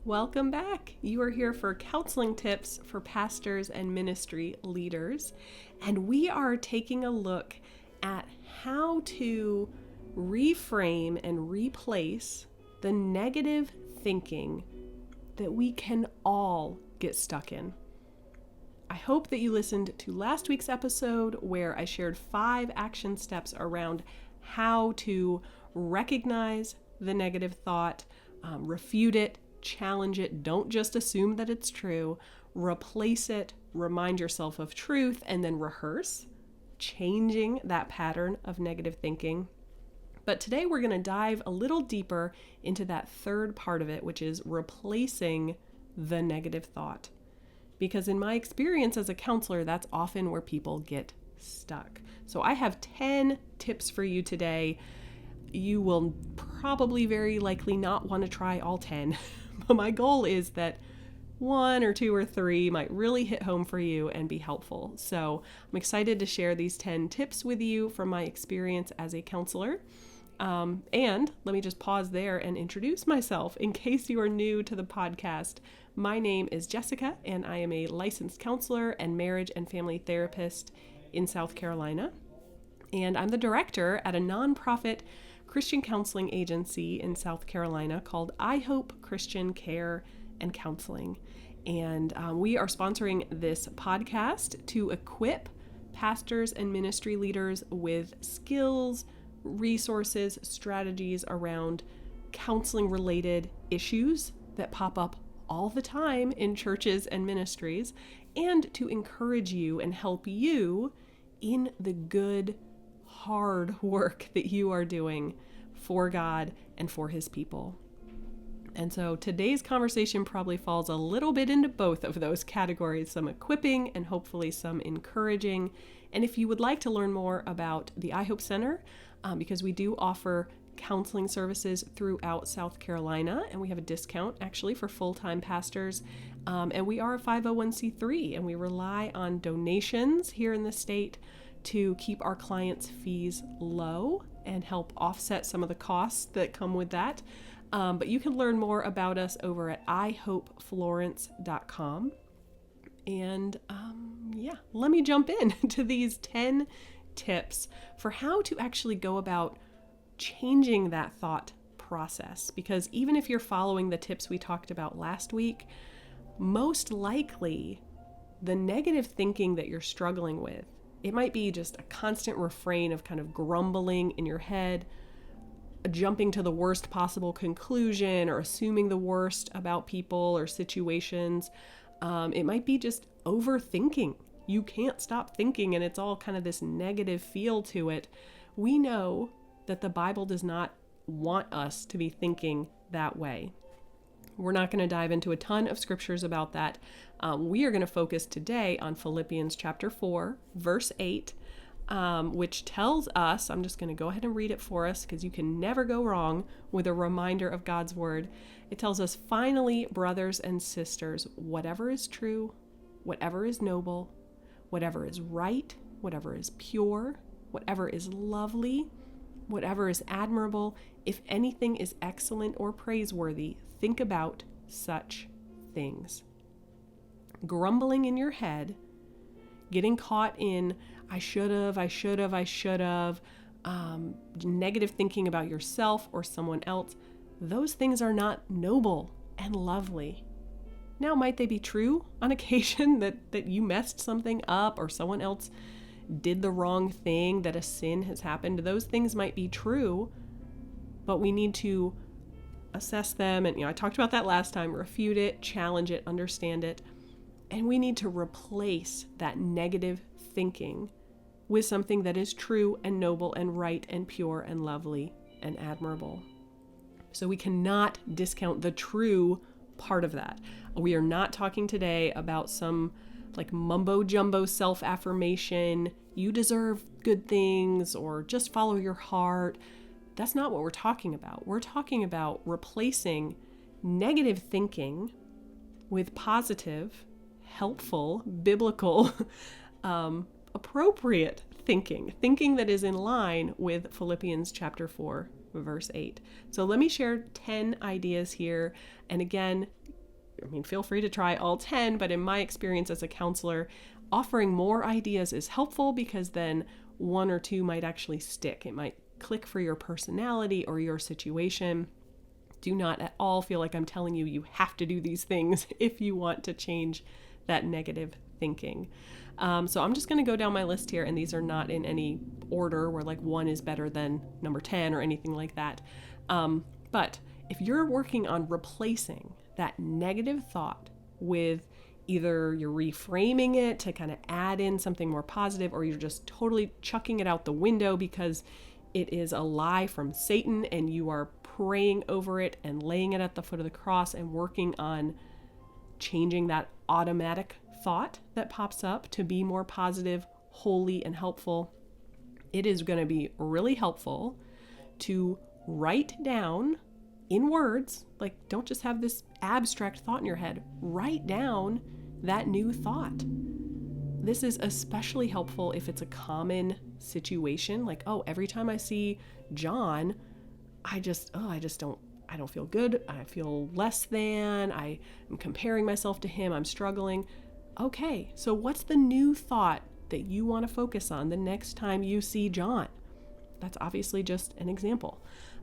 Welcome back. You are here for counseling tips for pastors and ministry leaders. And we are taking a look at how to reframe and replace the negative thinking that we can all get stuck in. I hope that you listened to last week's episode where I shared 5 action steps around how to recognize the negative thought, refute it, challenge it, don't just assume that it's true, replace it, remind yourself of truth, and then rehearse changing that pattern of negative thinking. But today we're going to dive a little deeper into that third part of it, which is replacing the negative thought. Because in my experience as a counselor, that's often where people get stuck. So I have 10 tips for you today. You will probably very likely not want to try all 10, but my goal is that 1 or 2 or 3 might really hit home for you and be helpful. So I'm excited to share these 10 tips with you from my experience as a counselor. And let me just pause there and introduce myself in case you are new to the podcast. My name is Jessica, and I am a licensed counselor and marriage and family therapist in South Carolina. And I'm the director at a nonprofit Christian counseling agency in South Carolina called I Hope Christian Care and Counseling. And we are sponsoring this podcast to equip pastors and ministry leaders with skills, resources, strategies around counseling-related issues that pop up all the time in churches and ministries, and to encourage you and help you in the good, hard work that you are doing for God and for His people. And so today's conversation probably falls a little bit into both of those categories, some equipping and hopefully some encouraging. And if you would like to learn more about the I Hope Center, because we do offer counseling services throughout South Carolina, and we have a discount actually for full-time pastors, and we are a 501c3, and we rely on donations here in the state to keep our clients' fees low and help offset some of the costs that come with that. But you can learn more about us over at ihopeflorence.com. And let me jump in to these 10 tips for how to actually go about changing that thought process. Because even if you're following the tips we talked about last week, most likely the negative thinking that you're struggling with, it might be just a constant refrain of kind of grumbling in your head, jumping to the worst possible conclusion or assuming the worst about people or situations. It might be just overthinking. You can't stop thinking, and it's all kind of this negative feel to it. We know that the Bible does not want us to be thinking that way. We're not going to dive into a ton of scriptures about that. We are going to focus today on Philippians chapter 4, verse 8, which tells us, I'm just going to go ahead and read it for us because you can never go wrong with a reminder of God's word. It tells us, finally, brothers and sisters, whatever is true, whatever is noble, whatever is right, whatever is pure, whatever is lovely, whatever is admirable, if anything is excellent or praiseworthy, think about such things. Grumbling in your head, getting caught in I should have, negative thinking about yourself or someone else, those things are not noble and lovely. Now, might they be true on occasion that you messed something up or someone else did the wrong thing, that a sin has happened? Those things might be true, but we need to assess them. And, I talked about that last time, refute it, challenge it, understand it. And we need to replace that negative thinking with something that is true and noble and right and pure and lovely and admirable. So we cannot discount the true part of that. We are not talking today about some like mumbo jumbo self-affirmation, you deserve good things, or just follow your heart. That's not what we're talking about. We're talking about replacing negative thinking with positive, helpful, biblical, appropriate thinking that is in line with Philippians chapter 4, verse 8. So let me share 10 ideas here. And again, feel free to try all 10, but in my experience as a counselor, offering more ideas is helpful because then one or two might actually stick. It might click for your personality or your situation. Do not at all feel like I'm telling you you have to do these things if you want to change that negative thinking. So I'm just going to go down my list here, and these are not in any order where like one is better than number 10 or anything like that. But if you're working on replacing that negative thought with either you're reframing it to kind of add in something more positive, or you're just totally chucking it out the window because it is a lie from Satan and you are praying over it and laying it at the foot of the cross and working on changing that automatic thought that pops up to be more positive, holy, and helpful, it is going to be really helpful to write down in words, like don't just have this abstract thought in your head, write down that new thought. This is especially helpful if it's a common situation, like, oh, every time I see John, I don't feel good. I feel less than. I am comparing myself to him. I'm struggling. Okay, so what's the new thought that you want to focus on the next time you see John? That's obviously just an example.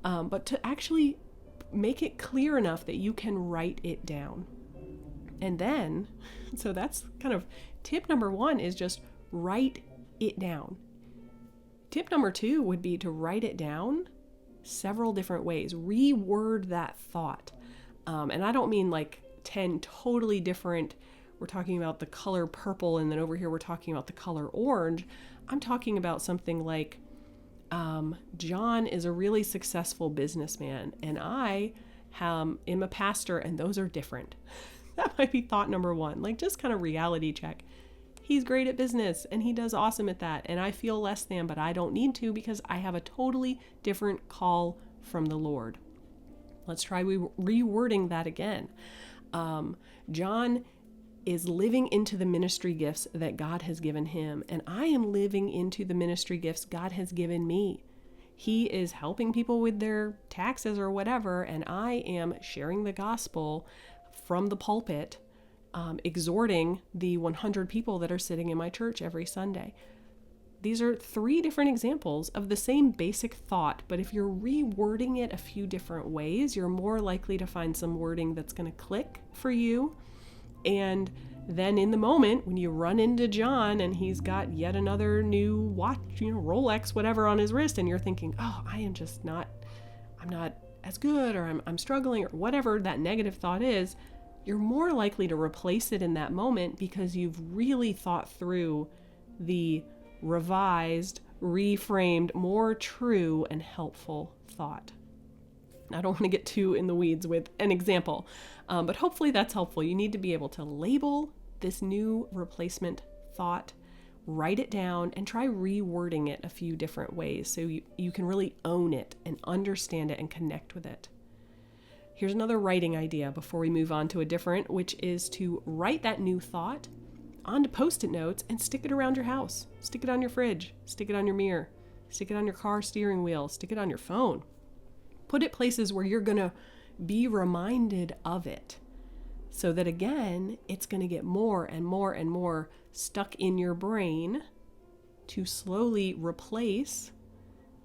But to actually make it clear enough that you can write it down. And then, so that's kind of tip number 1 is just write it down. Tip number 2 would be to write it down several different ways. Reword that thought. And I don't mean like 10 totally different, we're talking about the color purple and then over here we're talking about the color orange. I'm talking about something like, John is a really successful businessman and I am a pastor, and those are different. That might be thought number 1, like just kind of reality check. He's great at business and he does awesome at that. And I feel less than, but I don't need to because I have a totally different call from the Lord. Let's try rewording that again. John is living into the ministry gifts that God has given him, and I am living into the ministry gifts God has given me. He is helping people with their taxes or whatever, and I am sharing the gospel from the pulpit, exhorting the 100 people that are sitting in my church every Sunday. These are 3 different examples of the same basic thought, but if you're rewording it a few different ways, you're more likely to find some wording that's going to click for you. And then in the moment when you run into John and he's got yet another new watch, Rolex, whatever on his wrist, and you're thinking, oh, I'm not as good, or I'm struggling, or whatever that negative thought is, you're more likely to replace it in that moment because you've really thought through the revised, reframed, more true and helpful thought. I don't want to get too in the weeds with an example, but hopefully that's helpful. You need to be able to label this new replacement thought, write it down, and try rewording it a few different ways so you can really own it and understand it and connect with it. Here's another writing idea before we move on to a different, which is to write that new thought onto Post-it notes and stick it around your house. Stick it on your fridge, stick it on your mirror, stick it on your car steering wheel, stick it on your phone. Put it places where you're going to be reminded of it so that, again, it's going to get more and more and more stuck in your brain to slowly replace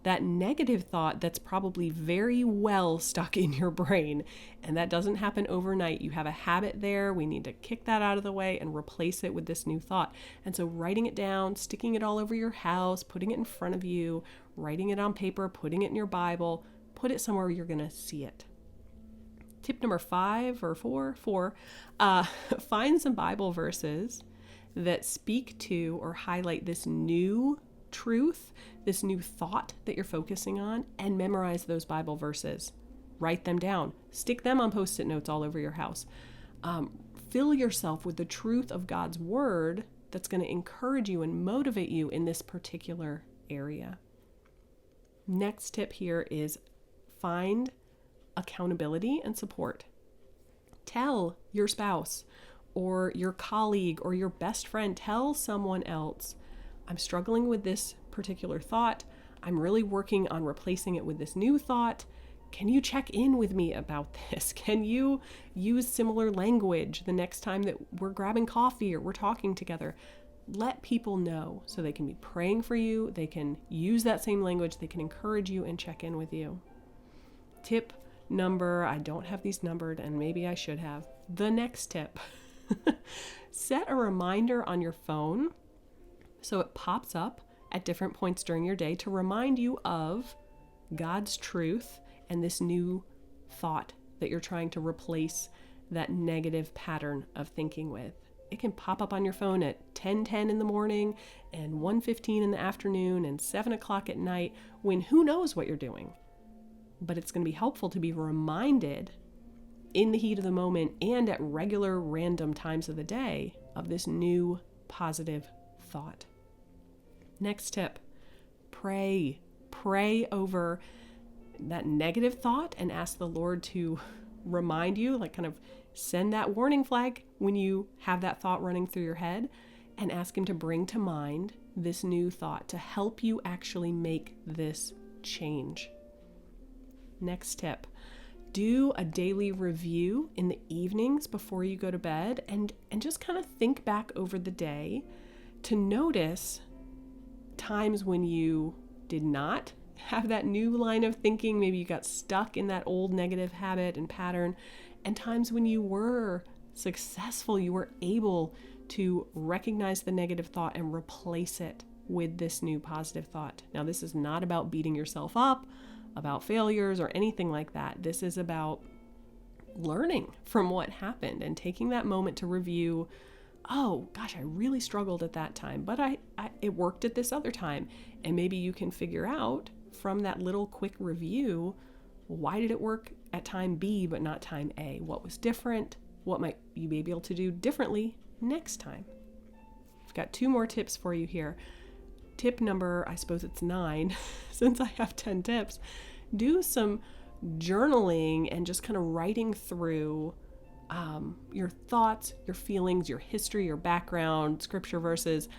that negative thought that's probably very well stuck in your brain. And that doesn't happen overnight. You have a habit there. We need to kick that out of the way and replace it with this new thought. And so writing it down, sticking it all over your house, putting it in front of you, writing it on paper, putting it in your Bible, put it somewhere you're going to see it. Tip number 4, find some Bible verses that speak to or highlight this new truth, this new thought that you're focusing on, and memorize those Bible verses. Write them down. Stick them on Post-it notes all over your house. Fill yourself with the truth of God's word that's going to encourage you and motivate you in this particular area. Next tip here is find accountability and support. Tell your spouse or your colleague or your best friend, tell someone else, I'm struggling with this particular thought. I'm really working on replacing it with this new thought. Can you check in with me about this? Can you use similar language the next time that we're grabbing coffee or we're talking together? Let people know so they can be praying for you. They can use that same language. They can encourage you and check in with you. Tip number, I don't have these numbered and maybe I should have. The next tip, set a reminder on your phone so it pops up at different points during your day to remind you of God's truth and this new thought that you're trying to replace that negative pattern of thinking with. It can pop up on your phone at 10:10 in the morning and 1:15 in the afternoon and 7 o'clock at night when who knows what you're doing. But it's going to be helpful to be reminded in the heat of the moment and at regular random times of the day of this new positive thought. Next tip, pray. Pray over that negative thought and ask the Lord to remind you, like kind of send that warning flag when you have that thought running through your head, and ask Him to bring to mind this new thought to help you actually make this change. Next tip, do a daily review in the evenings before you go to bed and just kind of think back over the day to notice times when you did not have that new line of thinking. Maybe you got stuck in that old negative habit and pattern, and times when you were successful, you were able to recognize the negative thought and replace it with this new positive thought. Now, this is not about beating yourself up about failures or anything like that. This is about learning from what happened and taking that moment to review, oh gosh, I really struggled at that time, but it worked at this other time. And maybe you can figure out from that little quick review, why did it work at time B but not time A? What was different? What might you be able to do differently next time? I've got 2 more tips for you here. Tip number, I suppose it's 9, since I have 10 tips. Do some journaling and just kind of writing through your thoughts, your feelings, your history, your background, scripture verses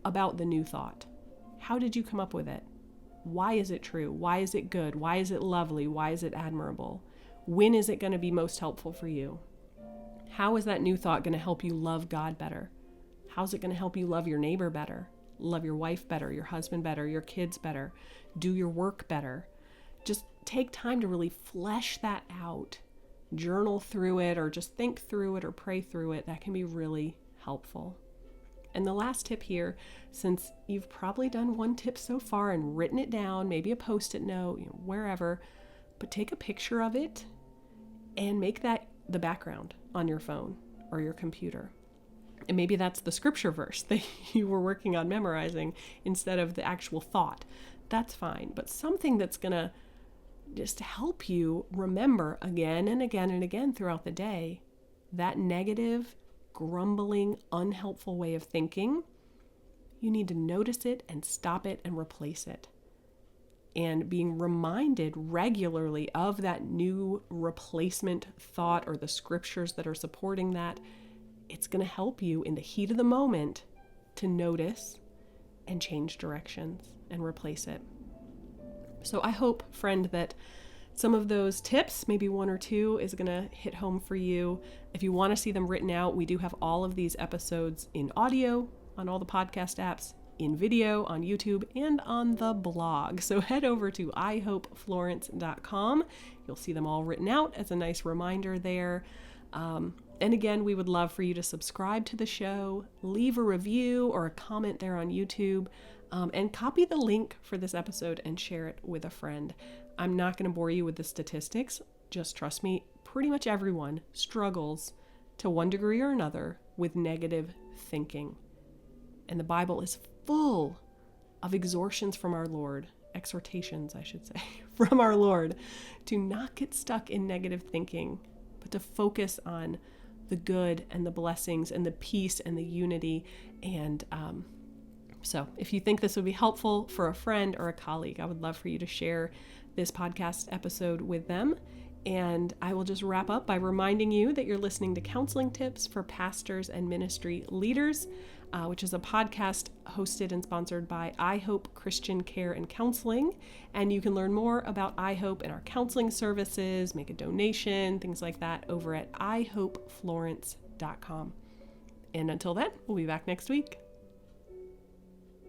about the new thought. How did you come up with it? Why is it true? Why is it good? Why is it lovely? Why is it admirable? When is it going to be most helpful for you? How is that new thought going to help you love God better? How's it going to help you love your neighbor better? Love your wife better, your husband better, your kids better, do your work better. Just take time to really flesh that out. Journal through it or just think through it or pray through it. That can be really helpful. And the last tip here, since you've probably done 1 tip so far and written it down, maybe a Post-it note, wherever, but take a picture of it and make that the background on your phone or your computer. And maybe that's the scripture verse that you were working on memorizing instead of the actual thought. That's fine. But something that's going to just help you remember again and again and again throughout the day that negative, grumbling, unhelpful way of thinking. You need to notice it and stop it and replace it. And being reminded regularly of that new replacement thought or the scriptures that are supporting that, it's going to help you in the heat of the moment to notice and change directions and replace it. So I hope, friend, that some of those tips, maybe 1 or 2, is going to hit home for you. If you want to see them written out, we do have all of these episodes in audio on all the podcast apps, in video on YouTube, and on the blog. So head over to ihopeflorence.com. You'll see them all written out as a nice reminder there. And again, we would love for you to subscribe to the show, leave a review or a comment there on YouTube, and copy the link for this episode and share it with a friend. I'm not going to bore you with the statistics. Just trust me, pretty much everyone struggles to one degree or another with negative thinking. And the Bible is full of exhortations from our Lord, exhortations, I should say, from our Lord to not get stuck in negative thinking, but to focus on the good and the blessings and the peace and the unity. And so if you think this would be helpful for a friend or a colleague, I would love for you to share this podcast episode with them. And I will just wrap up by reminding you that you're listening to Counseling Tips for Pastors and Ministry Leaders. which is a podcast hosted and sponsored by I Hope Christian Care and Counseling. And you can learn more about I Hope and our counseling services, make a donation, things like that over at ihopeflorence.com. And until then, we'll be back next week.